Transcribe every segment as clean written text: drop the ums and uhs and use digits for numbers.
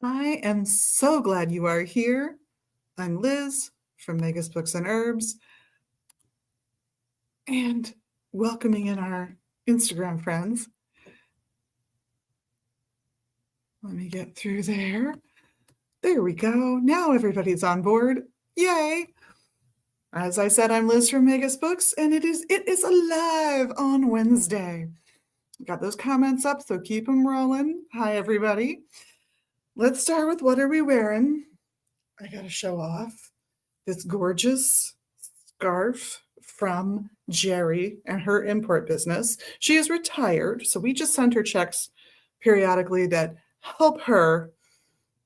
I am so glad you are here. I'm Liz from Megas Books and Herbs, and welcoming in our Instagram friends. Let me get through there. There we go. Now everybody's on board. Yay! As I said, I'm Liz from Megas Books, and it is alive on Wednesday. Got those comments up, so keep them rolling. Hi, everybody. Let's start with what are we wearing? I gotta show off this gorgeous scarf from Jerry and her import business. She is retired, so we just send her checks periodically that help her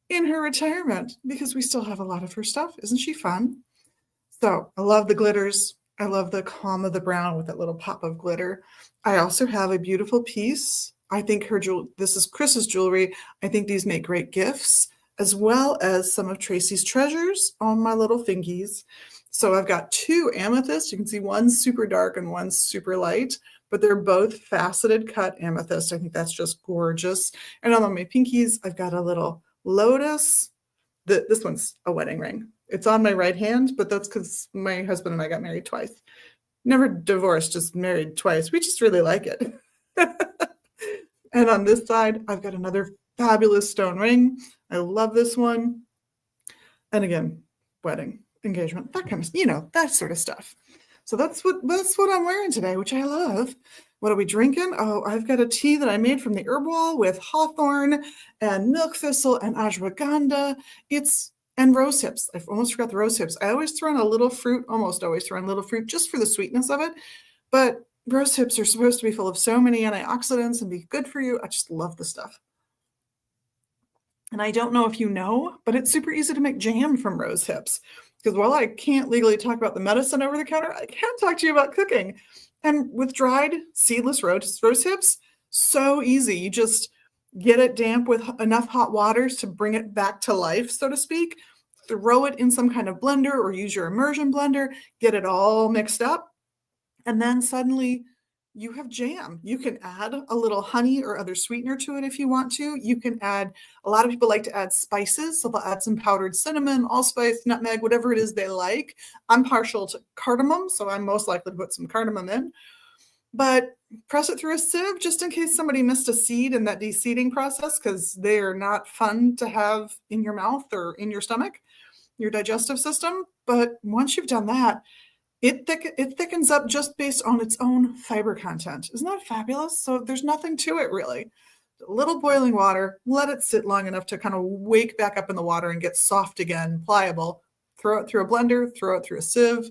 in her retirement because we still have a lot of her stuff. Isn't she fun? So I love the glitters. I love the calm of the brown with that little pop of glitter. I also have a beautiful piece. I think this is Chris's jewelry. I think these make great gifts, as well as some of Tracy's treasures on my little fingies. So I've got two amethysts. You can see one's super dark and one's super light, but they're both faceted cut amethyst. I think that's just gorgeous. And on my pinkies, I've got a little lotus. This one's a wedding ring. It's on my right hand, but that's because my husband and I got married twice. Never divorced, just married twice. We just really like it. And on this side, I've got another fabulous stone ring. I love this one. And again, wedding, engagement, that kind of, that sort of stuff. So that's what I'm wearing today, which I love. What are we drinking? Oh, I've got a tea that I made from the herb wall with hawthorn and milk thistle and ashwagandha. And rose hips. I almost forgot the rose hips. I always throw in a little fruit, almost always throw in a little fruit just for the sweetness of it. But rose hips are supposed to be full of so many antioxidants and be good for you. I just love the stuff. And I don't know if you know, but it's super easy to make jam from rose hips. Because while I can't legally talk about the medicine over the counter, I can talk to you about cooking. And with dried seedless rose hips, so easy. You just get it damp with enough hot waters to bring it back to life, so to speak. Throw it in some kind of blender or use your immersion blender, get it all mixed up, and then suddenly you have jam. You can add a little honey or other sweetener to it if you want to. You can add, a lot of people like to add spices, so they'll add some powdered cinnamon, allspice, nutmeg, whatever it is they like. I'm partial to cardamom, so I'm most likely to put some cardamom in. But press it through a sieve just in case somebody missed a seed in that de-seeding process, because they're not fun to have in your mouth or in your stomach, your digestive system. But once you've done that, it thickens up just based on its own fiber content. Isn't that fabulous? So there's nothing to it really. A little boiling water, let it sit long enough to kind of wake back up in the water and get soft again, pliable. Throw it through a blender, throw it through a sieve.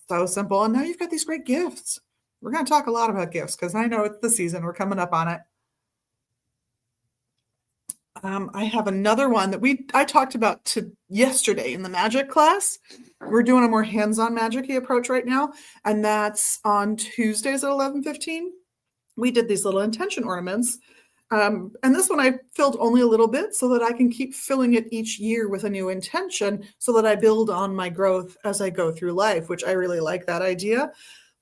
So simple. And now you've got these great gifts. We're going to talk a lot about gifts because I know it's the season. We're coming up on it. I have another one that I talked about yesterday in the magic class. We're doing a more hands-on magic-y approach right now, and that's on Tuesdays at 11:15. We did these little intention ornaments, and this one I filled only a little bit so that I can keep filling it each year with a new intention so that I build on my growth as I go through life, which I really like that idea.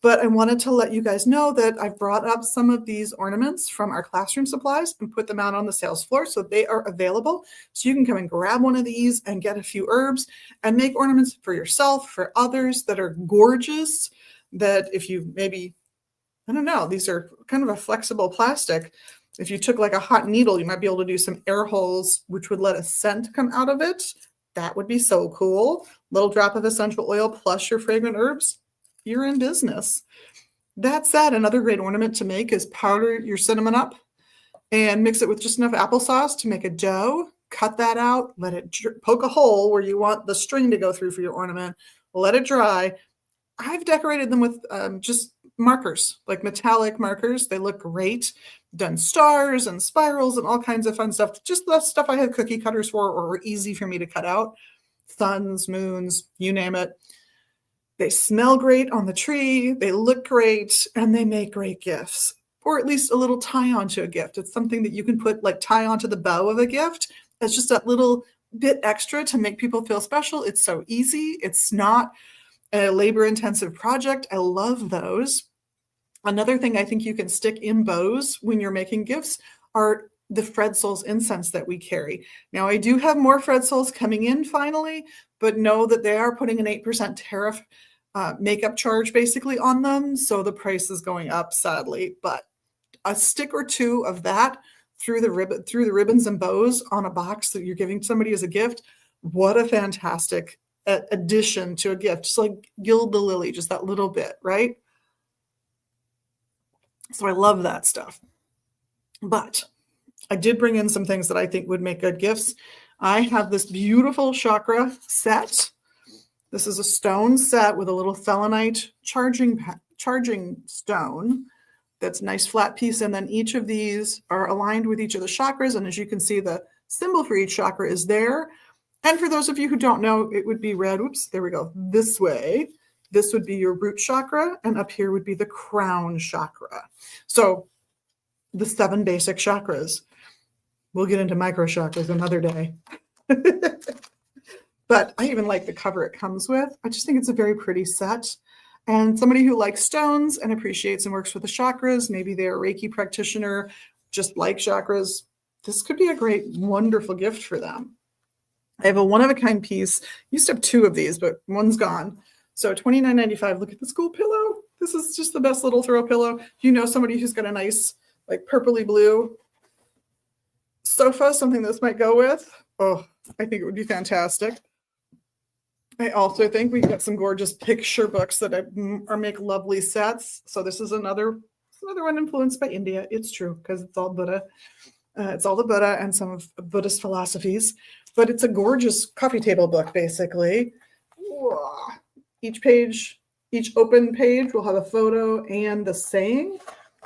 But I wanted to let you guys know that I've brought up some of these ornaments from our classroom supplies and put them out on the sales floor so they are available. So you can come and grab one of these and get a few herbs and make ornaments for yourself, for others that are gorgeous, that if you maybe, I don't know, these are kind of a flexible plastic. If you took like a hot needle, you might be able to do some air holes, which would let a scent come out of it. That would be so cool. Little drop of essential oil plus your fragrant herbs. You're in business. That said, another great ornament to make is powder your cinnamon up and mix it with just enough applesauce to make a dough. Cut that out, let it poke a hole where you want the string to go through for your ornament. Let it dry. I've decorated them with just markers, like metallic markers. They look great. Done stars and spirals and all kinds of fun stuff. Just the stuff I have cookie cutters for or easy for me to cut out. Suns, moons, you name it. They smell great on the tree, they look great, and they make great gifts. Or at least a little tie onto a gift. It's something that you can put, like tie onto the bow of a gift. It's just that little bit extra to make people feel special. It's so easy. It's not a labor-intensive project. I love those. Another thing I think you can stick in bows when you're making gifts are the Fred Souls incense that we carry. Now, I do have more Fred Souls coming in finally, but know that they are putting an 8% tariff makeup charge basically on them. So the price is going up, sadly. But a stick or two of that through the ribbons and bows on a box that you're giving somebody as a gift, what a fantastic addition to a gift. Just like gild the lily, just that little bit, right? So I love that stuff. But I did bring in some things that I think would make good gifts. I have this beautiful chakra set. This is a stone set with a little selenite charging stone. That's a nice flat piece. And then each of these are aligned with each of the chakras. And as you can see, the symbol for each chakra is there. And for those of you who don't know, it would be read, oops, there we go, this way. This would be your root chakra, and up here would be the crown chakra. So the 7 basic chakras. We'll get into micro chakras another day. But I even like the cover it comes with. I just think it's a very pretty set. And somebody who likes stones and appreciates and works with the chakras, maybe they're a Reiki practitioner, just like chakras, this could be a great, wonderful gift for them. I have a one-of-a-kind piece. Used to have 2 of these, but one's gone. So $29.95. Look at this cool pillow. This is just the best little throw pillow. You know somebody who's got a nice, like purpley blue sofa, something this might go with. Oh, I think it would be fantastic. I also think we've got some gorgeous picture books that make lovely sets. So this is another one influenced by India. It's true because it's all Buddha. It's all the Buddha and some of Buddhist philosophies. But it's a gorgeous coffee table book, basically. Each open page will have a photo and the saying.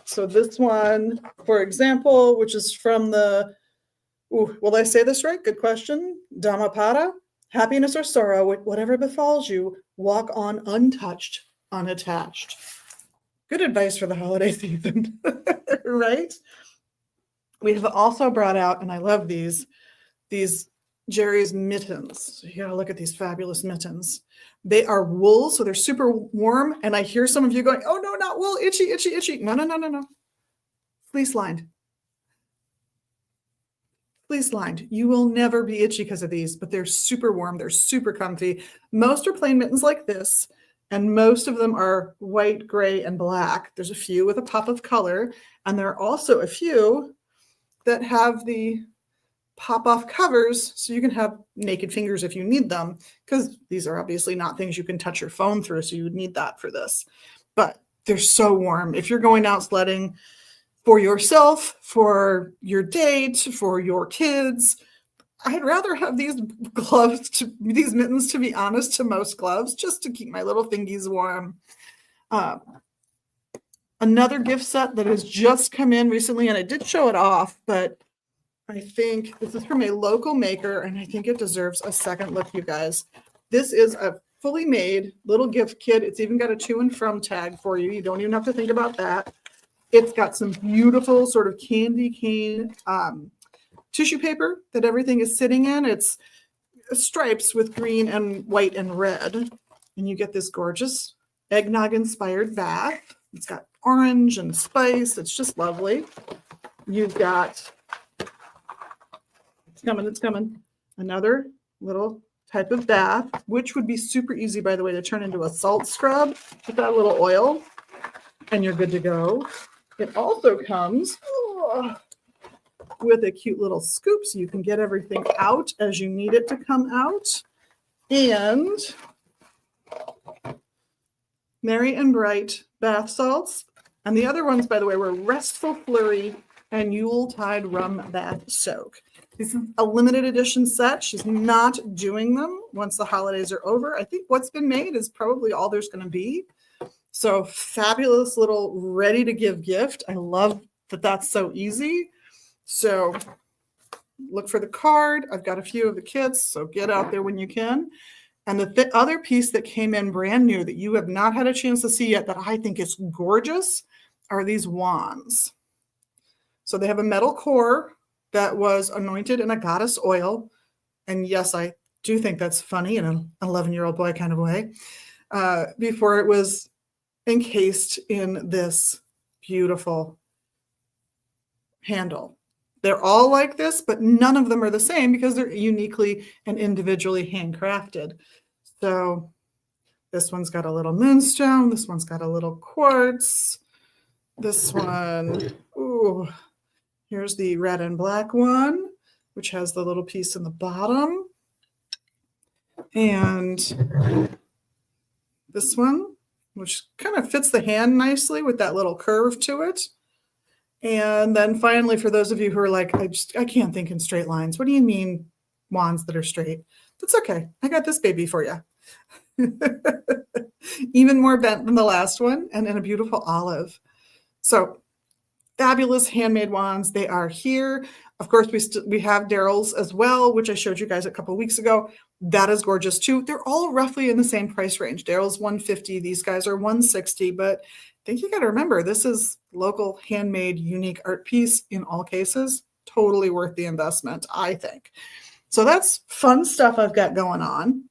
So this one, for example, which is from the, will I say this right? Good question. Dhammapada. Happiness or sorrow, whatever befalls you, walk on untouched, unattached. Good advice for the holiday season, right? We have also brought out, and I love these Jerry's mittens. So you gotta look at these fabulous mittens. They are wool, so they're super warm. And I hear some of you going, oh no, not wool, itchy, itchy, itchy. No. Fleece lined. Fleece lined. You will never be itchy because of these, but they're super warm. They're super comfy. Most are plain mittens like this, and most of them are white, gray, and black. There's a few with a pop of color, and there are also a few that have the pop-off covers so you can have naked fingers if you need them, because these are obviously not things you can touch your phone through, so you would need that for this. But they're so warm. If you're going out sledding, for yourself, for your date, for your kids, I'd rather have these these mittens, to be honest, to most gloves, just to keep my little fingies warm. Another gift set that has just come in recently, and I did show it off, but I think this is from a local maker, and I think it deserves a second look, you guys. This is a fully made little gift kit. It's even got a to and from tag for you. You don't even have to think about that. It's got some beautiful sort of candy cane tissue paper that everything is sitting in. It's stripes with green and white and red. And you get this gorgeous eggnog inspired bath. It's got orange and spice. It's just lovely. You've got, it's coming. Another little type of bath, which would be super easy, by the way, to turn into a salt scrub with that little oil. And you're good to go. It also comes with a cute little scoop so you can get everything out as you need it to come out. And Merry and Bright bath salts. And the other ones, by the way, were Restful Flurry and Yuletide Rum Bath Soak. This is a limited edition set. She's not doing them once the holidays are over. I think what's been made is probably all there's going to be. So fabulous little ready to give gift. I love that that's so easy. So look for the card. I've got a few of the kits, so get out there when you can. And the other piece that came in brand new that you have not had a chance to see yet that I think is gorgeous are these wands. So they have a metal core that was anointed in a goddess oil. And yes, I do think that's funny in an 11-year-old boy kind of way. Before it was encased in this beautiful handle They're all like this, but none of them are the same because they're uniquely and individually handcrafted. So this one's got a little moonstone. This one's got a little quartz. This one, ooh, here's the red and black one, which has the little piece in the bottom. And this one, which kind of fits the hand nicely with that little curve to it. And then finally, for those of you who are like, I can't think in straight lines. What do you mean wands that are straight? That's okay. I got this baby for you. Even more bent than the last one, and in a beautiful olive. So fabulous handmade wands. They are here. Of course, we have Daryl's as well, which I showed you guys a couple of weeks ago. That is gorgeous too. They're all roughly in the same price range. Daryl's $150. These guys are $160. But I think you got to remember, this is local, handmade, unique art piece in all cases. Totally worth the investment, I think. So that's fun stuff I've got going on.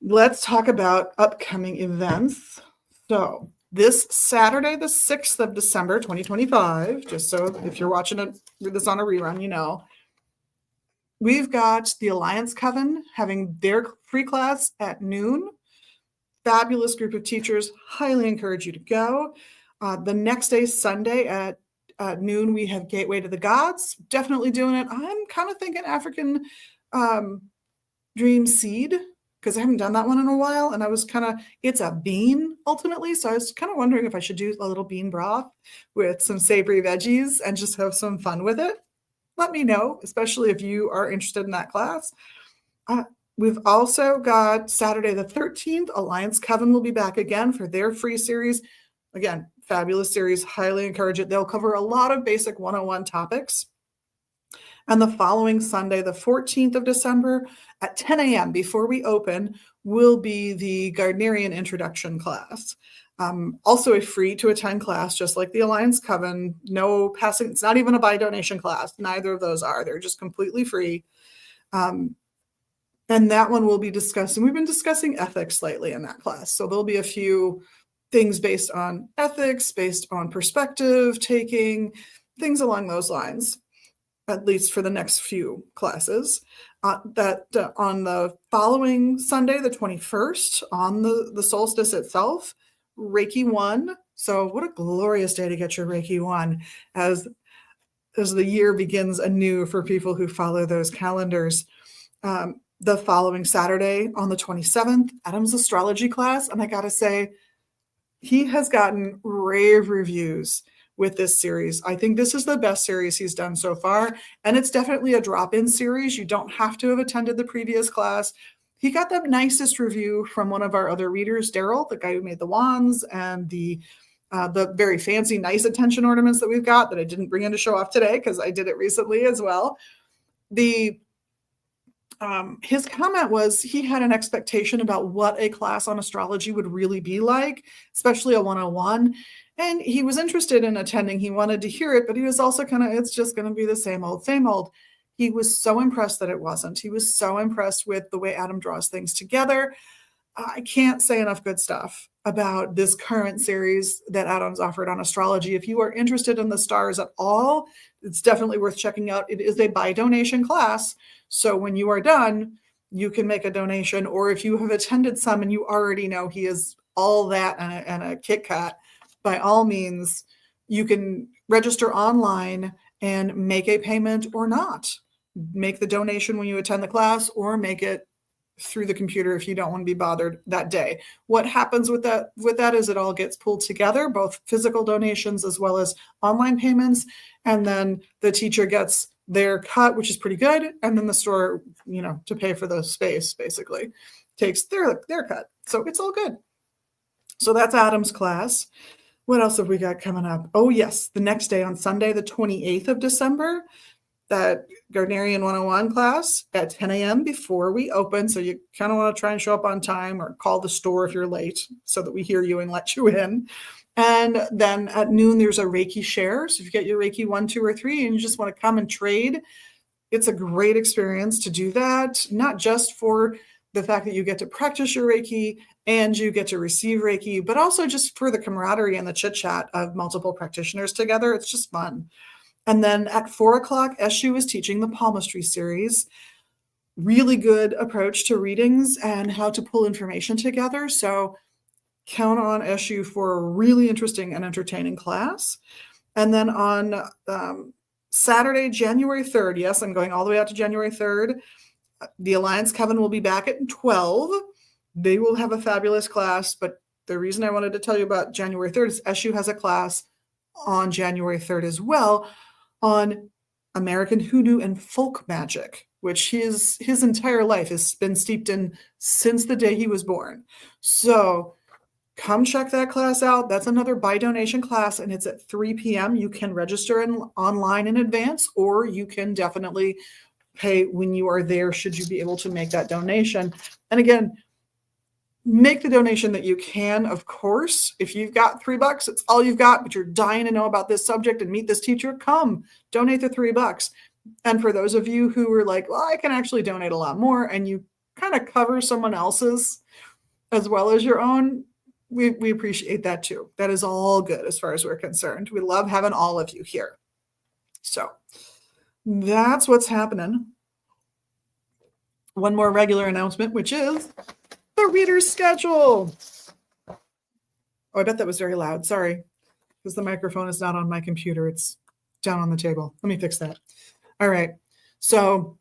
Let's talk about upcoming events. So this Saturday, the 6th of December, 2025, just so if you're watching this on a rerun, you know, we've got the Alliance Coven having their free class at noon. Fabulous group of teachers. Highly encourage you to go. The next day, Sunday at noon, we have Gateway to the Gods. Definitely doing it. I'm kind of thinking African Dream Seed, because I haven't done that one in a while. And I was it's a bean ultimately. So I was kind of wondering if I should do a little bean broth with some savory veggies and just have some fun with it. Let me know, especially if you are interested in that class. We've also got Saturday the 13th, Alliance Coven will be back again for their free series. Again, fabulous series, highly encourage it. They'll cover a lot of basic 101 topics. And the following Sunday, the 14th of December at 10 a.m. before we open will be the Gardnerian introduction class. Also a free to attend class, just like the Alliance Coven. No passing, it's not even a buy donation class. Neither of those are. They're just completely free. And that one we'll be discussing. We've been discussing ethics lately in that class. So there'll be a few things based on ethics, based on perspective taking, things along those lines, at least for the next few classes. On the following Sunday, the 21st, on the solstice itself, Reiki 1. So what a glorious day to get your Reiki 1 as the year begins anew for people who follow those calendars. The following Saturday on the 27th, Adam's astrology class. And I got to say, he has gotten rave reviews with this series. I think this is the best series he's done so far. And it's definitely a drop-in series. You don't have to have attended the previous class. He got the nicest review from one of our other readers, Daryl, the guy who made the wands and the very fancy, nice attention ornaments that we've got that I didn't bring in to show off today because I did it recently as well. His comment was he had an expectation about what a class on astrology would really be like, especially a 101. And he was interested in attending. He wanted to hear it, but he was also it's just going to be the same old, same old. He was so impressed that it wasn't. He was so impressed with the way Adam draws things together. I can't say enough good stuff about this current series that Adam's offered on astrology. If you are interested in the stars at all, it's definitely worth checking out. It is a buy donation class. So when you are done, you can make a donation. Or if you have attended some and you already know he is all that and a Kit Kat, by all means, you can register online and make a payment or not. Make the donation when you attend the class or make it through the computer if you don't want to be bothered that day. What happens with that is it all gets pulled together, both physical donations as well as online payments. And then the teacher gets their cut, which is pretty good. And then the store, to pay for the space basically takes their cut. So it's all good. So that's Adam's class. What else have we got coming up? Oh yes. The next day on Sunday, the 28th of December, that Gardnerian 101 class at 10 a.m. before we open. So you kind of want to try and show up on time or call the store if you're late so that we hear you and let you in. And then at noon, there's a Reiki share. So if you get your Reiki 1, 2, or 3, and you just want to come and trade, it's a great experience to do that. Not just for the fact that you get to practice your Reiki and you get to receive Reiki, but also just for the camaraderie and the chit chat of multiple practitioners together. It's just fun. And then at 4 o'clock, SU is teaching the palmistry series. Really good approach to readings and how to pull information together. So count on SU for a really interesting and entertaining class. And then on Saturday, January 3rd, yes, I'm going all the way out to January 3rd, the Alliance Coven will be back at 12. They will have a fabulous class, but the reason I wanted to tell you about January 3rd is SU has a class on January 3rd as well on American hoodoo and folk magic, which his entire life has been steeped in since the day he was born. So come check that class out. That's another by donation class, and it's at 3 p.m. You can register online in advance, or you can definitely pay when you are there, should you be able to make that donation. And again, make the donation that you can, of course. If you've got $3, it's all you've got, but you're dying to know about this subject and meet this teacher, come donate the $3. And for those of you who are like, well, I can actually donate a lot more, and you kind of cover someone else's as well as your own, we appreciate that too. That is all good as far as we're concerned. We love having all of you here. So that's what's happening. One more regular announcement, which is the reader's schedule. Oh, I bet that was very loud. Sorry, because the microphone is not on my computer. It's down on the table. Let me fix that. All right. So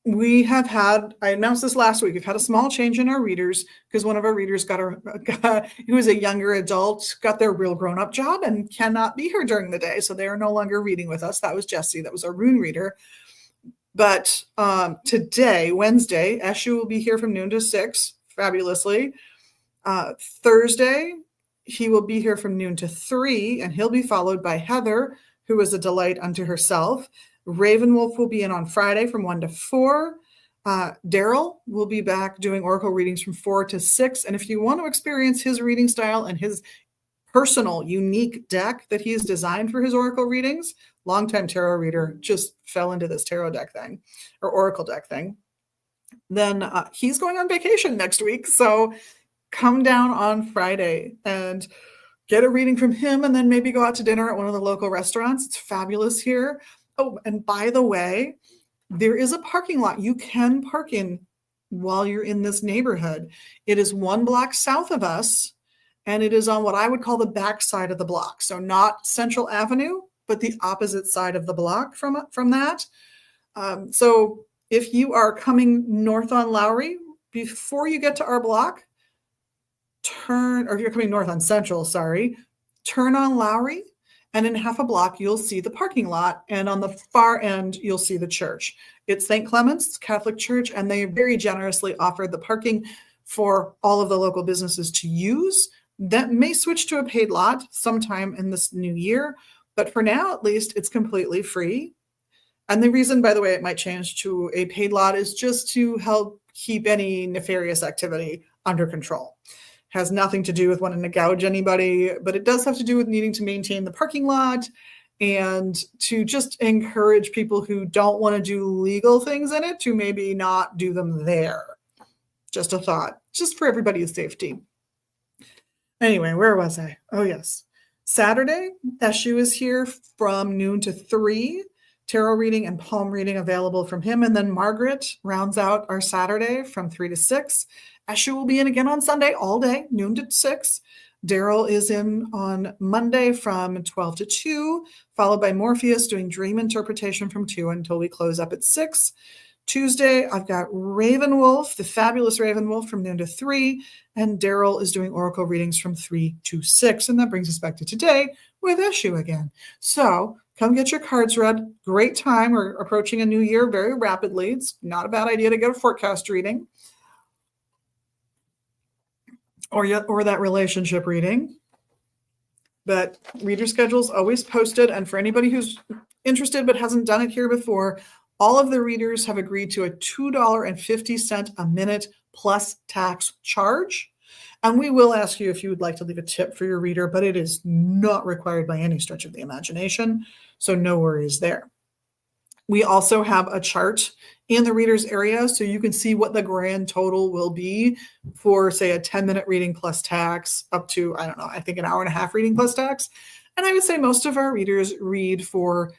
we have had, I announced this last week, we've had a small change in our readers because one of our readers who is a younger adult, got their real grown-up job and cannot be here during the day. So they are no longer reading with us. That was Jessie. That was our rune reader. But today, Wednesday, SU will be here from noon to 6, fabulously. Thursday, he will be here from noon to 3, and he'll be followed by Heather, who is a delight unto herself. Ravenwolf will be in on Friday from 1 to 4. Daryl will be back doing oracle readings from 4 to 6. And if you want to experience his reading style and his personal, unique deck that he's designed for his oracle readings, longtime tarot reader just fell into this tarot deck thing or oracle deck thing, then he's going on vacation next week. So come down on Friday and get a reading from him, and then maybe go out to dinner at one of the local restaurants. It's fabulous here. Oh, and by the way, there is a parking lot you can park in while you're in this neighborhood. It is 1 block south of us, and it is on what I would call the back side of the block. So not Central Avenue, but the opposite side of the block from that. So if you are coming north on Lowry, before you get to our block, or if you're coming north on Central, turn on Lowry, and in half a block, you'll see the parking lot. And on the far end, you'll see the church. It's St. Clement's Catholic Church, and they very generously offered the parking for all of the local businesses to use. That may switch to a paid lot sometime in this new year, but for now, at least, it's completely free. And the reason, by the way, it might change to a paid lot is just to help keep any nefarious activity under control. Has nothing to do with wanting to gouge anybody, but it does have to do with needing to maintain the parking lot and to just encourage people who don't want to do legal things in it to maybe not do them there. Just a thought, just for everybody's safety. Anyway, where was I? Oh, yes. Saturday, SU is here from noon to 3. Tarot reading and palm reading available from him. And then Margaret rounds out our Saturday from 3 to 6. Eshu will be in again on Sunday all day, noon to 6. Daryl is in on Monday from 12 to 2, followed by Morpheus doing dream interpretation from 2 until we close up at 6. Tuesday, I've got Ravenwolf, the fabulous Ravenwolf, from noon to 3, and Daryl is doing oracle readings from 3 to 6. And that brings us back to today with Eshu again. So come get your cards read. Great time. We're approaching a new year very rapidly. It's not a bad idea to get a forecast reading. Or that relationship reading. But reader schedule's always posted. And for anybody who's interested but hasn't done it here before, all of the readers have agreed to a $2.50 a minute plus tax charge. And we will ask you if you would like to leave a tip for your reader, but it is not required by any stretch of the imagination. So no worries there. We also have a chart in the reader's area so you can see what the grand total will be for, say, a 10-minute reading plus tax up to, I don't know, I think an hour and a half reading plus tax. And I would say most of our readers read for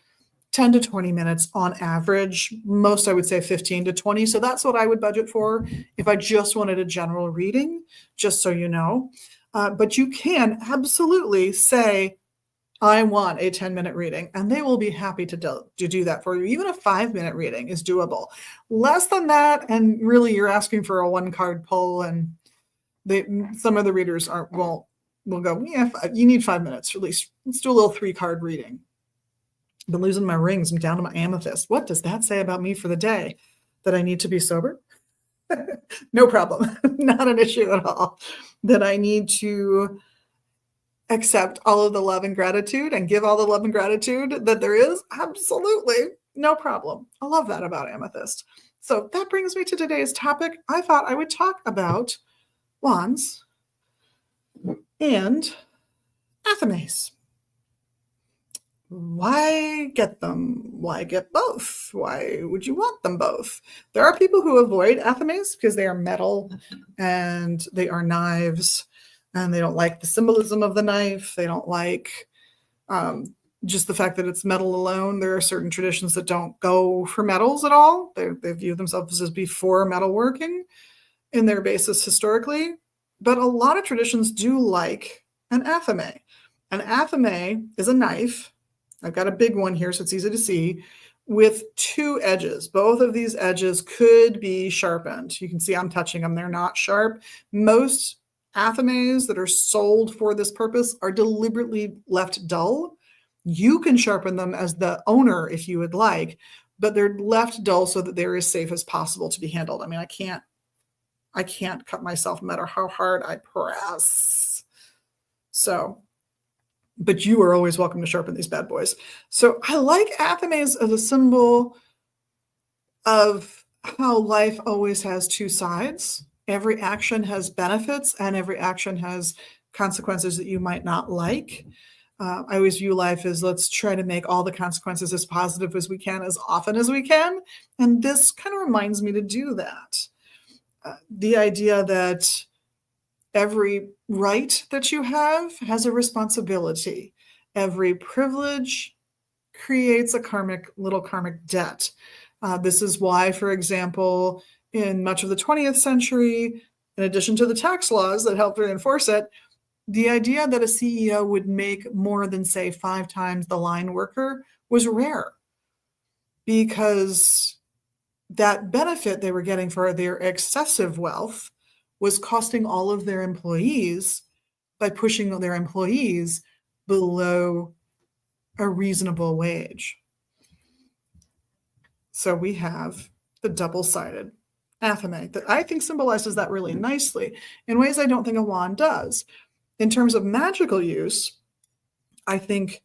10 to 20 minutes on average. Most, I would say 15 to 20. So that's what I would budget for if I just wanted a general reading, just so you know. But you can absolutely say, I want a 10-minute reading, and they will be happy to do that for you. Even a 5-minute reading is doable. Less than that, and really you're asking for a one-card pull, and some of the readers will go, yeah, you need 5 minutes at least. Let's do a little 3-card reading. I've been losing my rings. I'm down to my amethyst. What does that say about me for the day? That I need to be sober? No problem. Not an issue at all. That I need to accept all of the love and gratitude and give all the love and gratitude that there is? Absolutely. No problem. I love that about amethyst. So that brings me to today's topic. I thought I would talk about wands and athames. Why get them? Why get both? Why would you want them both? There are people who avoid athames because they are metal and they are knives, and they don't like the symbolism of the knife. They don't like just the fact that it's metal alone. There are certain traditions that don't go for metals at all. They view themselves as before metalworking in their basis historically. But a lot of traditions do like an athame. An athame is a knife. I've got a big one here, so it's easy to see, with 2 edges. Both of these edges could be sharpened. You can see I'm touching them. They're not sharp. Most athames that are sold for this purpose are deliberately left dull. You can sharpen them as the owner if you would like, but they're left dull so that they're as safe as possible to be handled. I mean, I can't cut myself no matter how hard I press. So, but you are always welcome to sharpen these bad boys. So I like athames as a symbol of how life always has 2 sides. Every action has benefits and every action has consequences that you might not like. I always view life as let's try to make all the consequences as positive as we can, as often as we can. And this kind of reminds me to do that. The idea that every right that you have has a responsibility. Every privilege creates a little karmic debt. This is why, for example, in much of the 20th century, in addition to the tax laws that helped reinforce it, the idea that a CEO would make more than, say, 5 times the line worker was rare, because that benefit they were getting for their excessive wealth was costing all of their employees by pushing their employees below a reasonable wage. So we have the double-sided athame that I think symbolizes that really nicely in ways I don't think a wand does. In terms of magical use, I think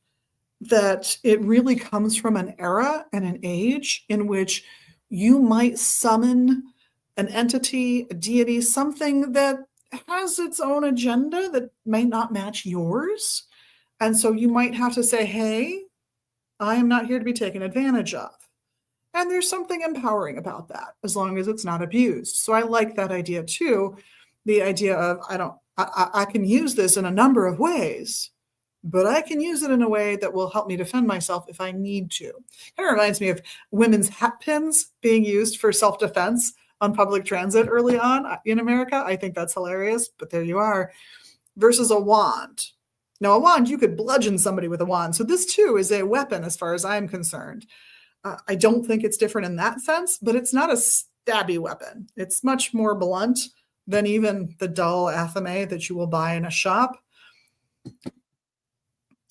that it really comes from an era and an age in which you might summon an entity, a deity, something that has its own agenda that may not match yours. And so you might have to say, hey, I am not here to be taken advantage of. And there's something empowering about that, as long as it's not abused. So I like that idea too. The idea of, I can use this in a number of ways, but I can use it in a way that will help me defend myself if I need to. Kind of reminds me of women's hat pins being used for self-defense on public transit early on in America. I think that's hilarious, but there you are. Versus a wand. Now, a wand, you could bludgeon somebody with a wand. So this too is a weapon as far as I'm concerned. I don't think it's different in that sense, but it's not a stabby weapon. It's much more blunt than even the dull athame that you will buy in a shop.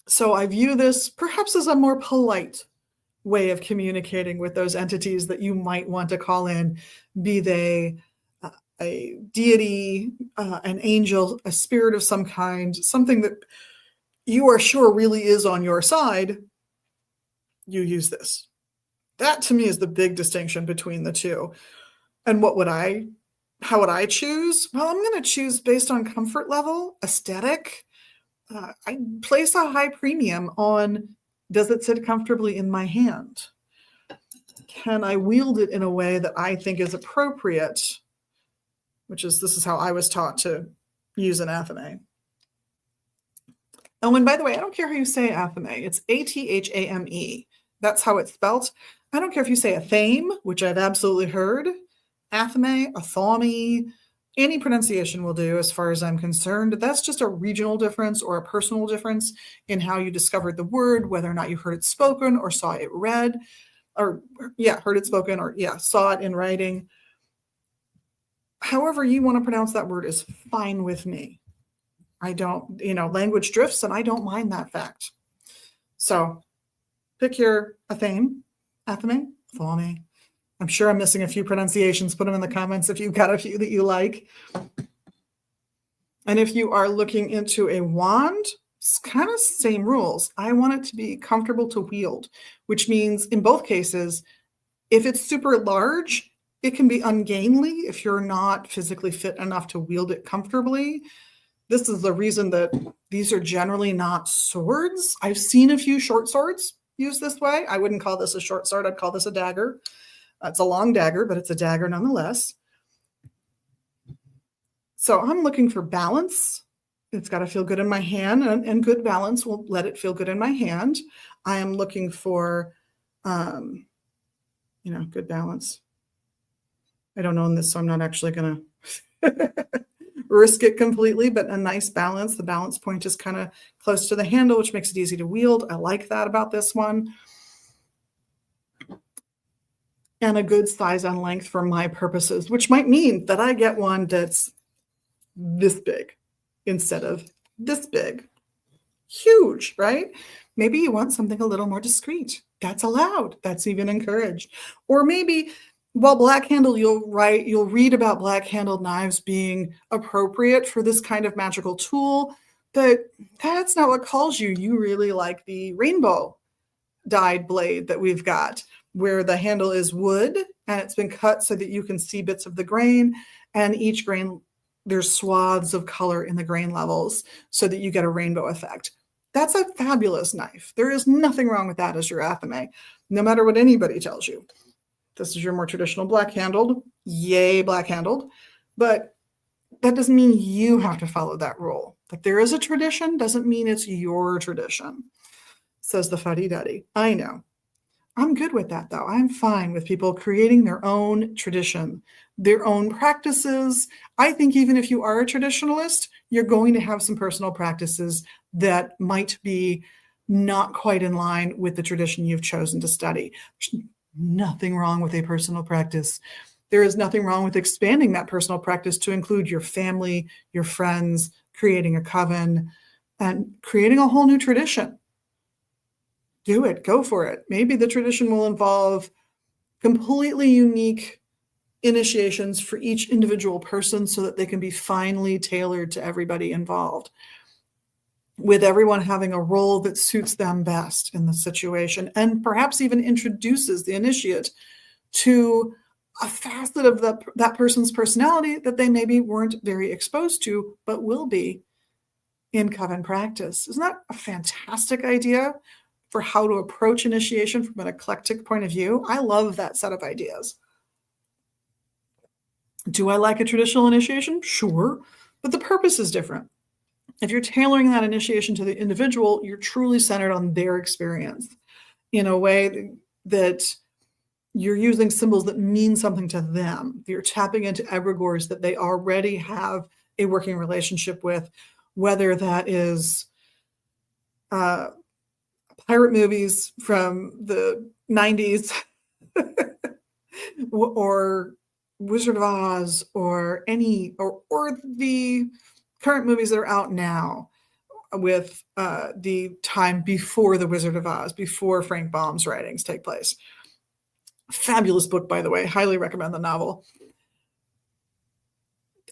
So I view this perhaps as a more polite way of communicating with those entities that you might want to call in, be they a deity, an angel, a spirit of some kind, something that you are sure really is on your side. You use this. That to me is the big distinction between the two. And how would I choose? Well, I'm going to choose based on comfort level, aesthetic. I place a high premium on, does it sit comfortably in my hand? Can I wield it in a way that I think is appropriate? This is how I was taught to use an athame. Oh, and by the way, I don't care how you say athame. It's Athame. That's how it's spelt. I don't care if you say athame, which I've absolutely heard, athame, athame, any pronunciation will do as far as I'm concerned. That's just a regional difference or a personal difference in how you discovered the word, whether or not you heard it spoken or saw it read, or yeah, heard it spoken or yeah, saw it in writing. However you want to pronounce that word is fine with me. I don't, language drifts and I don't mind that fact. So pick your athame, athame, athame. I'm sure I'm missing a few pronunciations. Put them in the comments if you've got a few that you like. And if you are looking into a wand, it's kind of same rules. I want it to be comfortable to wield, which means in both cases, if it's super large, it can be ungainly if you're not physically fit enough to wield it comfortably. This is the reason that these are generally not swords. I've seen a few short swords used this way. I wouldn't call this a short sword. I'd call this a dagger. It's a long dagger, but it's a dagger nonetheless. So I'm looking for balance. It's got to feel good in my hand, and good balance will let it feel good in my hand. I am looking for, good balance. I don't own this, so I'm not actually going to risk it completely, but a nice balance. The balance point is kind of close to the handle, which makes it easy to wield. I like that about this one. And a good size and length for my purposes, which might mean that I get one that's this big instead of this big. Huge, right? Maybe you want something a little more discreet. That's allowed. That's even encouraged. Or maybe while black-handled, you'll read about black-handled knives being appropriate for this kind of magical tool, but that's not what calls you. You really like the rainbow dyed blade that we've got, where the handle is wood and it's been cut so that you can see bits of the grain, and each grain, there's swaths of color in the grain levels so that you get a rainbow effect. That's a fabulous knife. There is nothing wrong with that as your athame, no matter what anybody tells you. This is your more traditional black-handled. Yay, black-handled. But that doesn't mean you have to follow that rule. That there is a tradition doesn't mean it's your tradition, says the fuddy-duddy. I know. I'm good with that, though. I'm fine with people creating their own tradition, their own practices. I think even if you are a traditionalist, you're going to have some personal practices that might be not quite in line with the tradition you've chosen to study. There's nothing wrong with a personal practice. There is nothing wrong with expanding that personal practice to include your family, your friends, creating a coven, and creating a whole new tradition. Do it. Go for it. Maybe the tradition will involve completely unique initiations for each individual person so that they can be finely tailored to everybody involved, with everyone having a role that suits them best in the situation, and perhaps even introduces the initiate to a facet of that person's personality that they maybe weren't very exposed to, but will be in coven practice. Isn't that a fantastic idea for how to approach initiation from an eclectic point of view? I love that set of ideas. Do I like a traditional initiation? Sure, but the purpose is different. If you're tailoring that initiation to the individual, you're truly centered on their experience in a way that you're using symbols that mean something to them. You're tapping into egregores that they already have a working relationship with, whether that is pirate movies from the 90s or Wizard of Oz or the current movies that are out now with the time before the Wizard of Oz, before Frank Baum's writings take place. Fabulous book, by the way. Highly recommend the novel.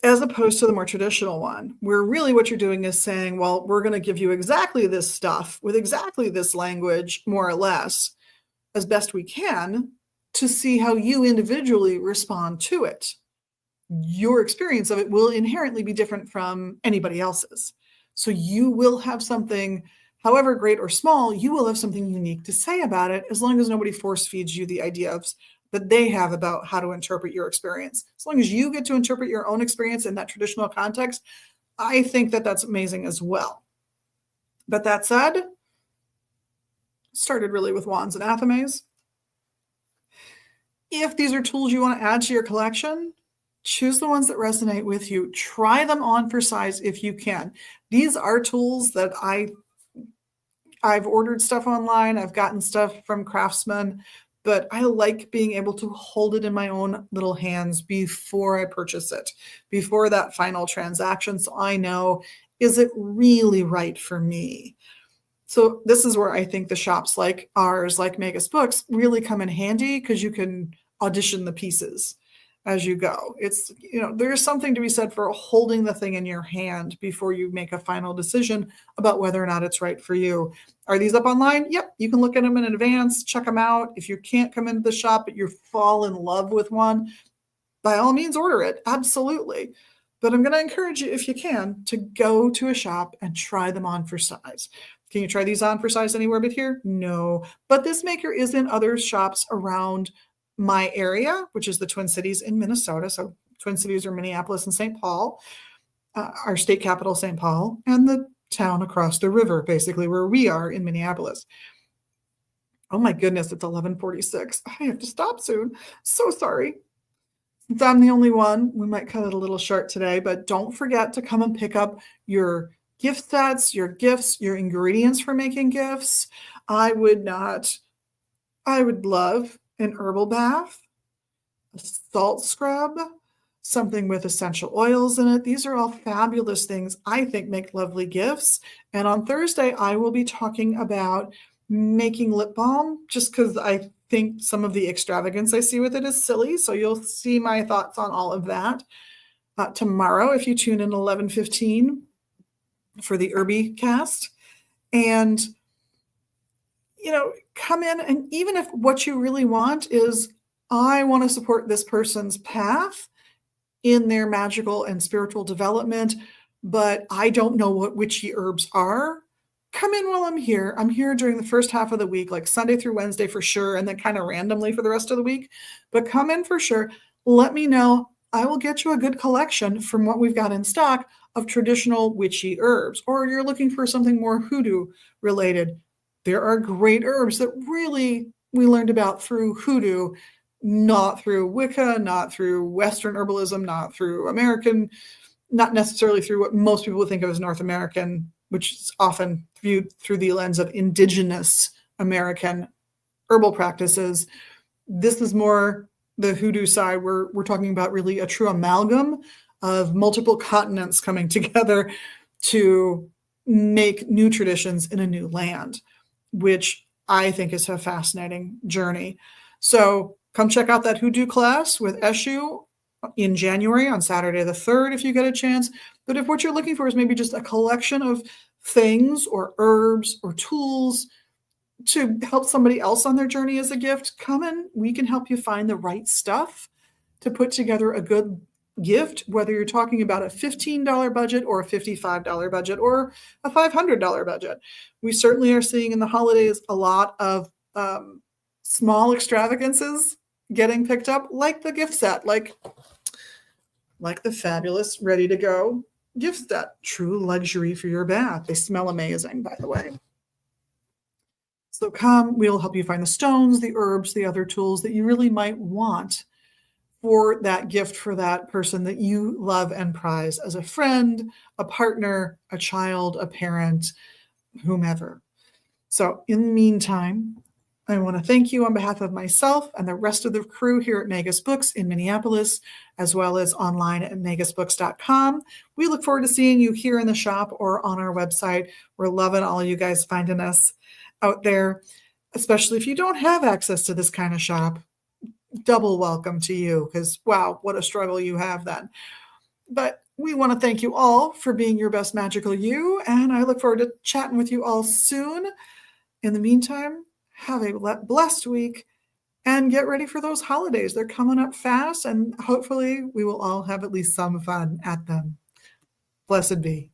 As opposed to the more traditional one, where really what you're doing is saying, well, we're going to give you exactly this stuff with exactly this language, more or less, as best we can, to see how you individually respond to it. Your experience of it will inherently be different from anybody else's. So you will have something, however great or small, you will have something unique to say about it, as long as nobody force feeds you the ideas that they have about how to interpret your experience. As long as you get to interpret your own experience in that traditional context, I think that that's amazing as well. But that said, started really with wands and athames. If these are tools you want to add to your collection, choose the ones that resonate with you. Try them on for size if you can. These are tools that I've ordered stuff online. I've gotten stuff from Craftsman, but I like being able to hold it in my own little hands before I purchase it, before that final transaction. So I know, is it really right for me? So this is where I think the shops like ours, like Magus Books, really come in handy because you can audition the pieces as you go. It's, there's something to be said for holding the thing in your hand before you make a final decision about whether or not it's right for you. Are these up online? Yep. You can look at them in advance, check them out. If you can't come into the shop, but you fall in love with one, by all means, order it. Absolutely. But I'm going to encourage you, if you can, to go to a shop and try them on for size. Can you try these on for size anywhere but here? No. But this maker is in other shops around my area, which is the Twin Cities in Minnesota. So Twin Cities are Minneapolis and St. Paul, our state capital, St. Paul, and the town across the river, basically where we are in Minneapolis. Oh my goodness, it's 11:46. I have to stop soon. So sorry. Since I'm the only one, we might cut it a little short today, but don't forget to come and pick up your gift sets, your gifts, your ingredients for making gifts. I would love an herbal bath, a salt scrub, something with essential oils in it. These are all fabulous things I think make lovely gifts. And on Thursday, I will be talking about making lip balm just because I think some of the extravagance I see with it is silly. So you'll see my thoughts on all of that tomorrow if you tune in 11:15 for the Irby cast. And come in, and even if what you really want is, I want to support this person's path in their magical and spiritual development, but I don't know what witchy herbs are, come in while I'm here. I'm here during the first half of the week, like Sunday through Wednesday for sure, and then kind of randomly for the rest of the week. But come in for sure. Let me know. I will get you a good collection from what we've got in stock of traditional witchy herbs. Or you're looking for something more hoodoo related. There are great herbs that really we learned about through hoodoo, not through Wicca, not through Western herbalism, not through American, not necessarily through what most people would think of as North American, which is often viewed through the lens of indigenous American herbal practices. This is more the hoodoo side. We're talking about really a true amalgam of multiple continents coming together to make new traditions in a new land, which I think is a fascinating journey. So come check out that hoodoo class with Eshu in January on Saturday the 3rd if you get a chance. But if what you're looking for is maybe just a collection of things or herbs or tools to help somebody else on their journey as a gift, come in. We can help you find the right stuff to put together a good gift, whether you're talking about a $15 budget or a $55 budget or a $500 budget. We certainly are seeing in the holidays a lot of small extravagances getting picked up, like the gift set, like the fabulous ready to go gift set. True luxury for your bath. They smell amazing, by the way. So come, we'll help you find the stones, the herbs, the other tools that you really might want for that gift for that person that you love and prize as a friend, a partner, a child, a parent, whomever. So in the meantime, I want to thank you on behalf of myself and the rest of the crew here at Magus Books in Minneapolis, as well as online at magusbooks.com. We look forward to seeing you here in the shop or on our website. We're loving all of you guys finding us out there, especially if you don't have access to this kind of shop. Double welcome to you, because wow, what a struggle you have then. But we want to thank you all for being your best magical you, and I look forward to chatting with you all soon. In the meantime, have a blessed week and get ready for those holidays. They're coming up fast, and hopefully we will all have at least some fun at them. Blessed be.